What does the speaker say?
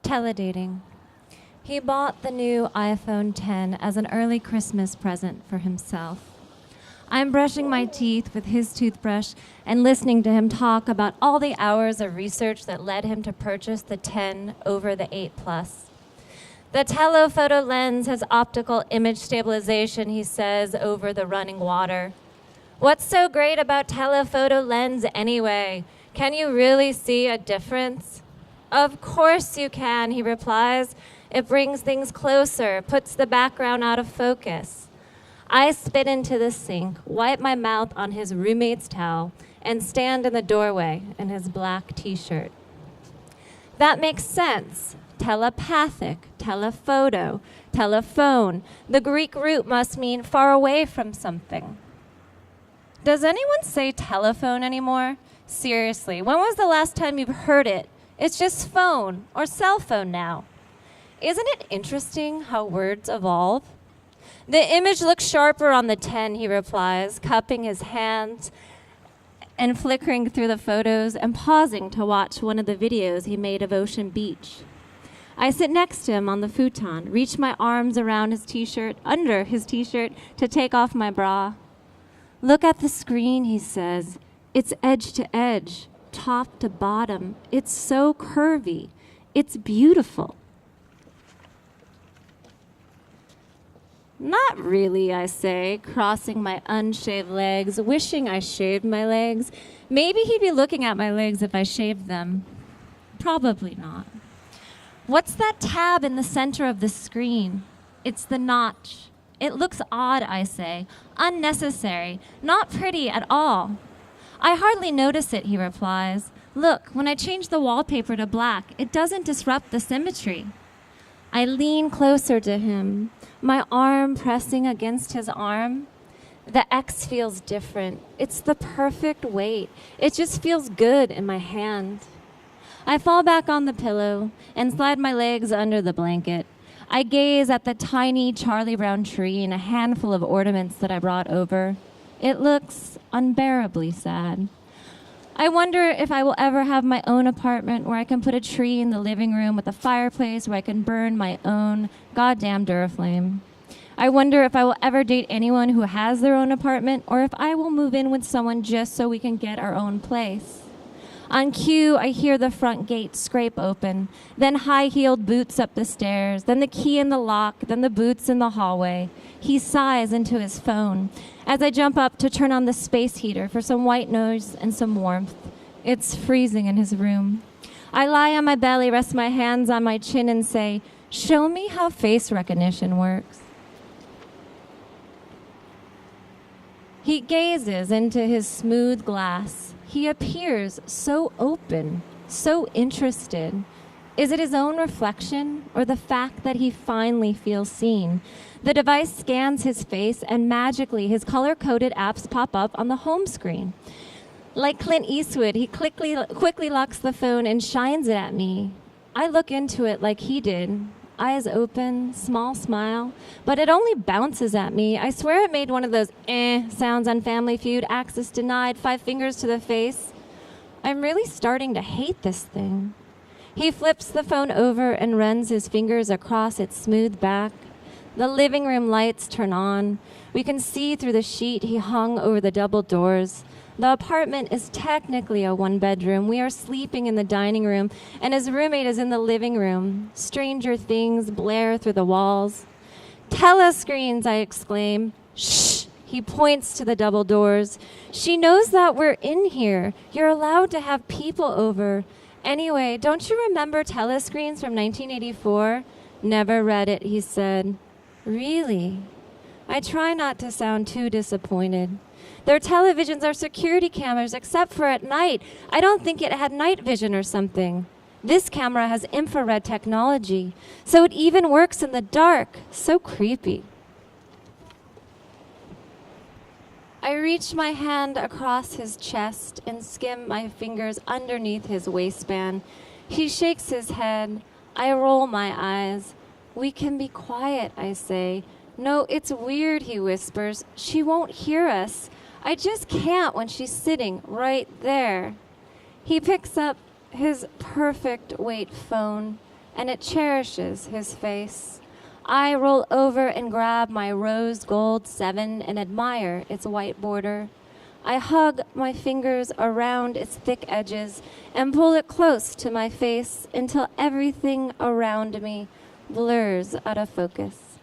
Teledating. He bought the new iPhone 10 as an early Christmas present for himself. I'm brushing my teeth with his toothbrush and listening to him talk about all the hours of research that led him to purchase the 10 over the 8 Plus. The telephoto lens has optical image stabilization, he says, over the running water. What's so great about telephoto lens anyway? Can you really see a difference? Of course you can, he replies. It brings things closer, puts the background out of focus. I spit into the sink, wipe my mouth on his roommate's towel, and stand in the doorway in his black t-shirt. That makes sense. Telepathic, telephoto, telephone. The Greek root must mean far away from something. Does anyone say telephone anymore? Seriously, when was the last time you've heard it? It's just phone or cell phone now. Isn't it interesting how words evolve? The image looks sharper on the 10, he replies, cupping his hands and flickering through the photos and pausing to watch one of the videos he made of Ocean Beach. I sit next to him on the futon, reach my arms around his t-shirt, under his t-shirt, to take off my bra. Look at the screen, he says. It's edge to edge, top to bottom. It's so curvy. It's beautiful. Not really, I say, crossing my unshaved legs, wishing I shaved my legs. Maybe he'd be looking at my legs if I shaved them. Probably not. What's that tab in the center of the screen? It's the notch. It looks odd, I say. Unnecessary. Not pretty at all. I hardly notice it, he replies. Look, when I change the wallpaper to black, it doesn't disrupt the symmetry. I lean closer to him, my arm pressing against his arm. The X feels different. It's the perfect weight. It just feels good in my hand. I fall back on the pillow and slide my legs under the blanket. I gaze at the tiny Charlie Brown tree and a handful of ornaments that I brought over. It looks unbearably sad. I wonder if I will ever have my own apartment where I can put a tree in the living room with a fireplace where I can burn my own goddamn Duraflame. I wonder if I will ever date anyone who has their own apartment or if I will move in with someone just so we can get our own place. On cue, I hear the front gate scrape open, then high-heeled boots up the stairs, then the key in the lock, then the boots in the hallway. He sighs into his phone as I jump up to turn on the space heater for some white noise and some warmth. It's freezing in his room. I lie on my belly, rest my hands on my chin, and say, "Show me how face recognition works." He gazes into his smooth glass. He appears so open, so interested. Is it his own reflection or the fact that he finally feels seen? The device scans his face and magically his color-coded apps pop up on the home screen. Like Clint Eastwood, he quickly locks the phone and shines it at me. I look into it like he did. Eyes open, small smile, but it only bounces at me. I swear it made one of those sounds on Family Feud, access denied, 5 fingers to the face. I'm really starting to hate this thing. He flips the phone over and runs his fingers across its smooth back. The living room lights turn on. We can see through the sheet he hung over the double doors. The apartment is technically a 1-bedroom. We are sleeping in the dining room, and his roommate is in the living room. Stranger things blare through the walls. "Telescreens," I exclaim. "Shh!" He points to the double doors. "She knows that we're in here. You're allowed to have people over. Anyway, don't you remember Telescreens from 1984? Never read it," he said. "Really?" I try not to sound too disappointed. Their televisions are security cameras, except for at night. I don't think it had night vision or something. This camera has infrared technology, so it even works in the dark. So creepy. I reach my hand across his chest and skim my fingers underneath his waistband. He shakes his head. I roll my eyes. "We can be quiet," I say. "No, it's weird," he whispers. "She won't hear us. I just can't when she's sitting right there." He picks up his perfect weight phone and it cherishes his face. I roll over and grab my rose gold 7 and admire its white border. I hug my fingers around its thick edges and pull it close to my face until everything around me blurs out of focus.